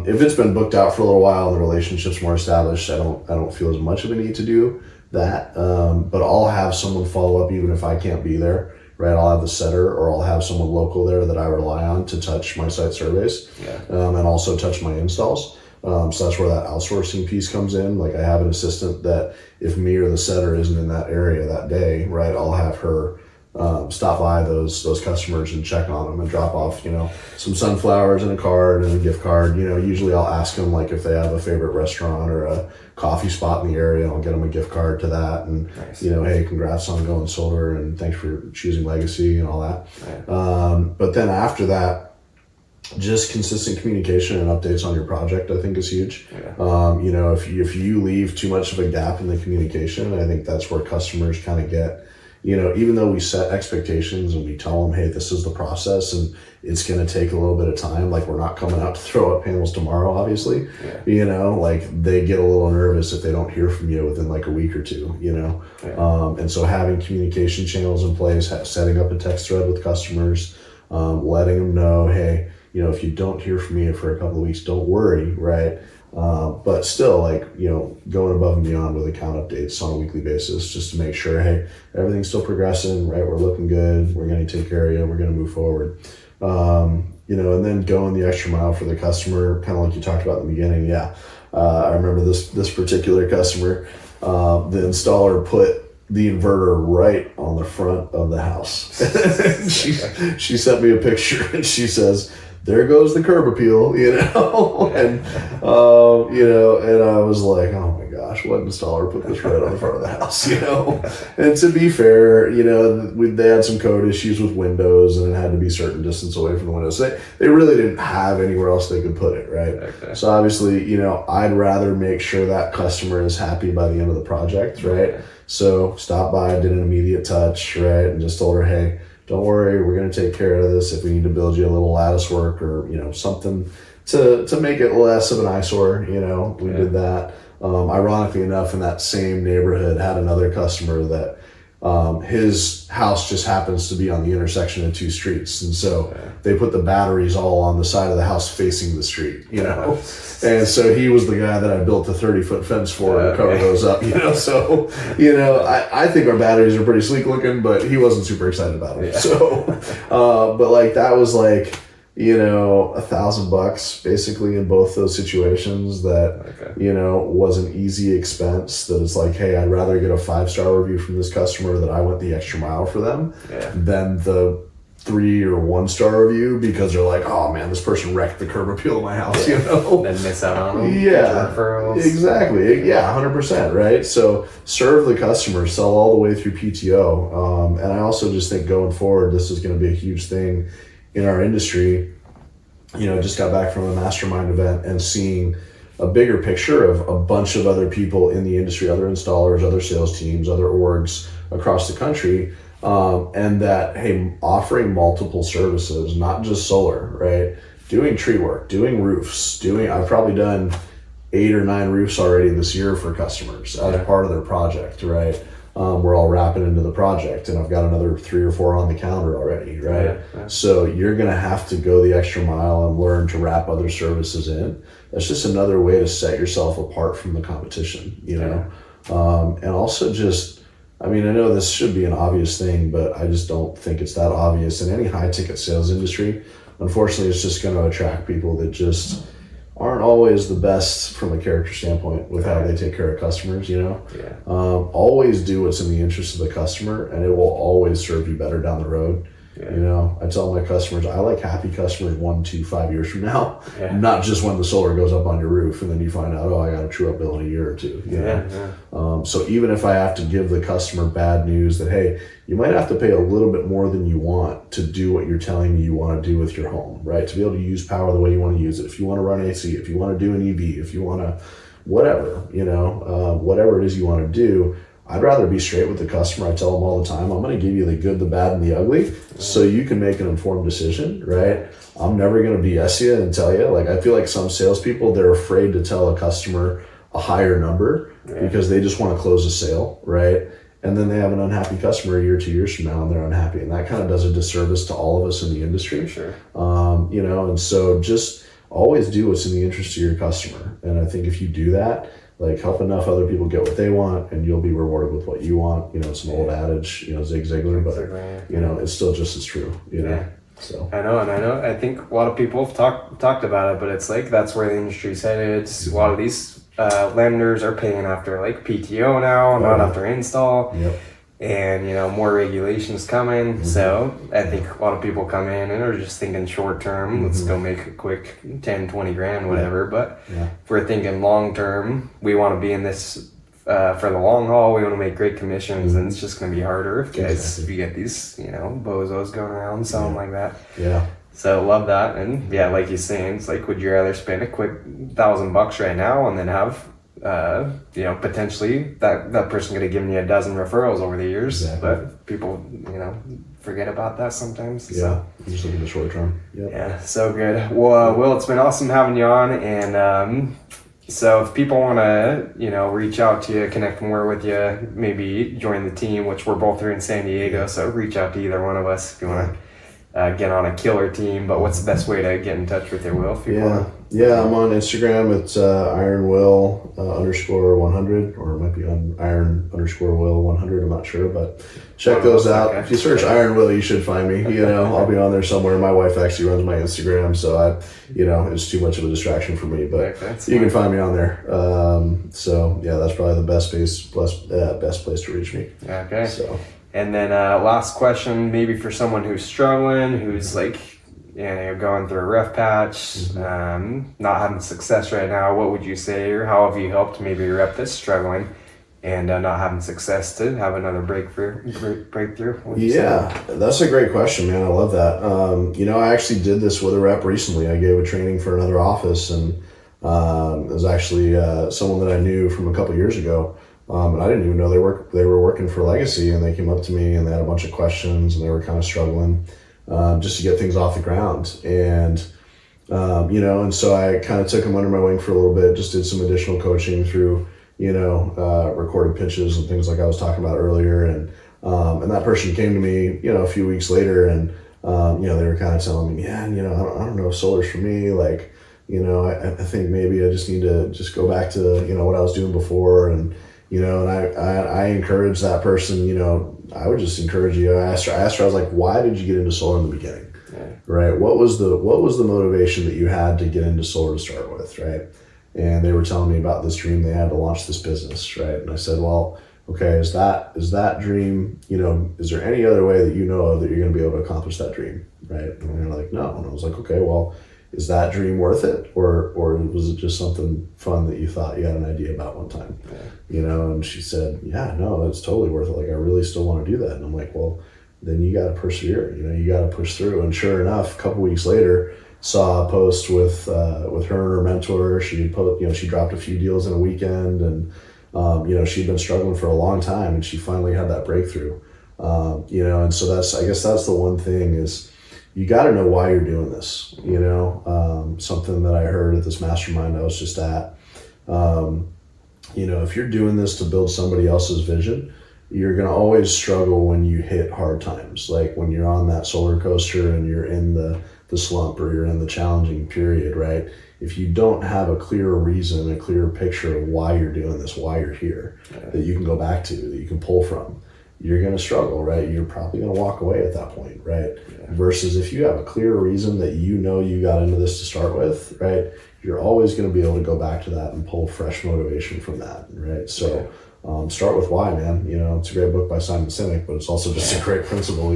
If it's been booked out for a little while and the relationship's more established, I don't feel as much of a need to do that. But I'll have someone follow up even if I can't be there. Right, I'll have the setter or I'll have someone local there that I rely on to touch my site surveys and also touch my installs. So that's where that outsourcing piece comes in. Like I have an assistant that if me or the setter isn't in that area that day, right, I'll have her stop by those customers and check on them and drop off, you know, some sunflowers and a card and a gift card. You know, usually I'll ask them like if they have a favorite restaurant or a coffee spot in the area, I'll get them a gift card to that and, you know, hey, congrats on going solar and thanks for choosing Legacy and all that. But then after that, just consistent communication and updates on your project, I think is huge. You know, if you leave too much of a gap in the communication, I think that's where customers kind of get, you know, even though we set expectations and we tell them, hey, this is the process and it's going to take a little bit of time. Like we're not coming out to throw up panels tomorrow, obviously, you know, like they get a little nervous if they don't hear from you within like a week or two, you know? And so having communication channels in place, setting up a text thread with customers, letting them know, hey, you know, if you don't hear from me for a couple of weeks, don't worry, right? But still, like, you know, going above and beyond with account updates on a weekly basis just to make sure, hey, everything's still progressing, right? We're looking good. We're going to take care of you. We're going to move forward. You know, and then going the extra mile for the customer, kind of like you talked about in the beginning. I remember this particular customer, the installer put the inverter right on the front of the house. she sent me a picture and she says, there goes the curb appeal, and and I was like, oh my gosh, what installer put this right on the front of the house, And to be fair, they had some code issues with windows, and it had to be a certain distance away from the windows. So they really didn't have anywhere else they could put it, right? Okay. So obviously, I'd rather make sure that customer is happy by the end of the project, right? Okay. So stopped by, did an immediate touch, right, and just told her, hey, don't worry, we're going to take care of this. If we need to build you a little lattice work or, something to make it less of an eyesore, we did that. Ironically enough, in that same neighborhood, had another customer that his house just happens to be on the intersection of two streets. And so they put the batteries all on the side of the house facing the street, And so he was the guy that I built a 30-foot fence for to cover those up, So, I think our batteries are pretty sleek looking, but he wasn't super excited about it. Yeah. So, but that was $1,000 basically in both those situations that, was an easy expense that it's like, hey, I'd rather get a 5-star review from this customer that I went the extra mile for them than the 3 or 1-star review because they're like, oh man, this person wrecked the curb appeal of my house, Then miss out on them. Yeah, referrals. Exactly. Yeah, 100%, right? So serve the customer, sell all the way through PTO. And I also just think going forward, this is going to be a huge thing in our industry. Just got back from a mastermind event and seeing a bigger picture of a bunch of other people in the industry, other installers, other sales teams, other orgs across the country. And that, hey, offering multiple services, not just solar, right? Doing tree work, doing roofs, I've probably done 8 or 9 roofs already this year for customers as part of their project, right? We're all wrapping into the project, and I've got another 3 or 4 on the calendar already, right? Yeah. So you're going to have to go the extra mile and learn to wrap other services in. That's just another way to set yourself apart from the competition, And also just, I know this should be an obvious thing, but I just don't think it's that obvious. In any high-ticket sales industry, unfortunately, it's just going to attract people that just aren't always the best from a character standpoint with how they take care of customers, Always do what's in the interest of the customer, and it will always serve you better down the road. I tell my customers, I like happy customers 1, 2, 5 years from now, not just when the solar goes up on your roof and then you find out, I got a true up bill in a year or two. So even if I have to give the customer bad news that, hey, you might have to pay a little bit more than you want to do what you're telling me you want to do with your home, right? To be able to use power the way you want to use it. If you want to run AC, if you want to do an EV, if you want to whatever, whatever it is you want to do, I'd rather be straight with the customer. I tell them all the time, I'm going to give you the good, the bad, and the ugly so you can make an informed decision, right? I'm never going to BS you and tell you. I feel like some salespeople, they're afraid to tell a customer a higher number because they just want to close a sale, right? And then they have an unhappy customer a year, 2 years from now, and they're unhappy. And that kind of does a disservice to all of us in the industry. Sure. And so just always do what's in the interest of your customer. And I think if you do that, help enough other people get what they want, and you'll be rewarded with what you want. It's an old adage, Zig Ziglar, but it's still just as true. So I know. I think a lot of people have talked about it, but it's that's where the industry's headed. It's a lot of these lenders are paying after PTO now, not after install. Yep. And more regulations coming. Mm-hmm. So I think a lot of people come in and are just thinking short term, let's go make a quick 10, 20 grand, whatever. But if we're thinking long term, we want to be in this for the long haul. We want to make great commissions, and it's just going to be harder if you get these bozos going around selling like that. Yeah. So love that. And like you're saying, it's would you rather spend a quick $1,000 right now and then have potentially that person could have given you a dozen referrals over the years, but people, forget about that sometimes. Yeah, so. Just look at the short term. Yep. Yeah, so good. Well, Will, it's been awesome having you on, and so if people want to, reach out to you, connect more with you, maybe join the team, which we're both here in San Diego, so reach out to either one of us if you want to get on a killer team. But what's the best way to get in touch with you, Will? If you wanna? Yeah, I'm on Instagram. It's ironwill _100, or it might be on iron_will100. I'm not sure, but check those out. Okay. If you search Iron Will, you should find me. I'll be on there somewhere. My wife actually runs my Instagram, so it's too much of a distraction for me. But you can find me on there. So yeah, that's probably the best place to reach me. Okay. So. And then last question, maybe for someone who's struggling, who's like, going through a rough patch, not having success right now, what would you say, or how have you helped maybe a rep that's struggling and not having success to have another breakthrough? Yeah, that's a great question, man. I love that. I actually did this with a rep recently. I gave a training for another office, and it was actually someone that I knew from a couple years ago. And I didn't even know they were working for Legacy, and they came up to me and they had a bunch of questions, and they were kind of struggling just to get things off the ground. And and so I kind of took them under my wing for a little bit, just did some additional coaching through recorded pitches and things like I was talking about earlier. And that person came to me a few weeks later, and they were kind of telling me, I don't know if solar's for me. Like, I think maybe I just need to just go back to what I was doing before. And and I encouraged that person. I would just encourage you. I asked her, I was like, why did you get into solar in the beginning? Yeah. Right? What was the motivation that you had to get into solar to start with, right? And they were telling me about this dream they had to launch this business, right? And I said, well, okay, is that dream, is there any other way that you know of that you're going to be able to accomplish that dream, right? And they're like, no. And I was like, okay, well, is that dream worth it, or was it just something fun that you thought you had an idea about one time? Yeah. And she said, yeah, no, it's totally worth it. Like, I really still want to do that. And I'm like, well, then you got to persevere. You got to push through. And sure enough, a couple weeks later, saw a post with her and her mentor. She dropped a few deals in a weekend, and she'd been struggling for a long time, and she finally had that breakthrough. And so I guess that's the one thing is, you got to know why you're doing this. Something that I heard at this mastermind I was just at. If you're doing this to build somebody else's vision, you're going to always struggle when you hit hard times. Like when you're on that roller coaster and you're in the slump, or you're in the challenging period, right? If you don't have a clear reason, a clear picture of why you're doing this, why you're here, that you can go back to, that you can pull from, you're going to struggle, right? You're probably going to walk away at that point, right? Yeah. Versus if you have a clear reason that you got into this to start with, right? You're always going to be able to go back to that and pull fresh motivation from that, right? So start with why, man. It's a great book by Simon Sinek, but it's also just a great principle,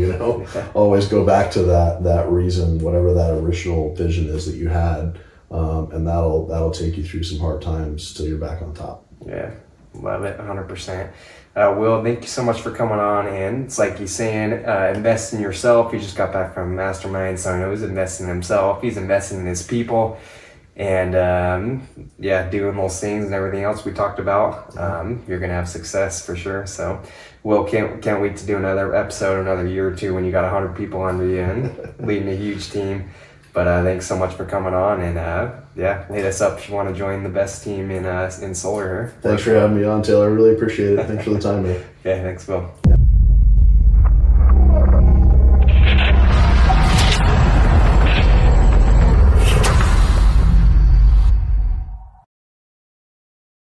Always go back to that reason, whatever that original vision is that you had, and that'll take you through some hard times till you're back on top. Yeah, love it, 100%. Will, thank you so much for coming on. And it's like he's saying, invest in yourself. He just got back from Mastermind, so I know he's investing in himself. He's investing in his people, and doing those things and everything else we talked about. You're gonna have success for sure. So, Will, can't wait to do another episode, another year or two when you got 100 people under you and leading a huge team. But thanks so much for coming on, and hit us up if you want to join the best team in solar. Thanks for having me on, Taylor. I really appreciate it. Thanks for the time, man. Yeah, thanks, Will.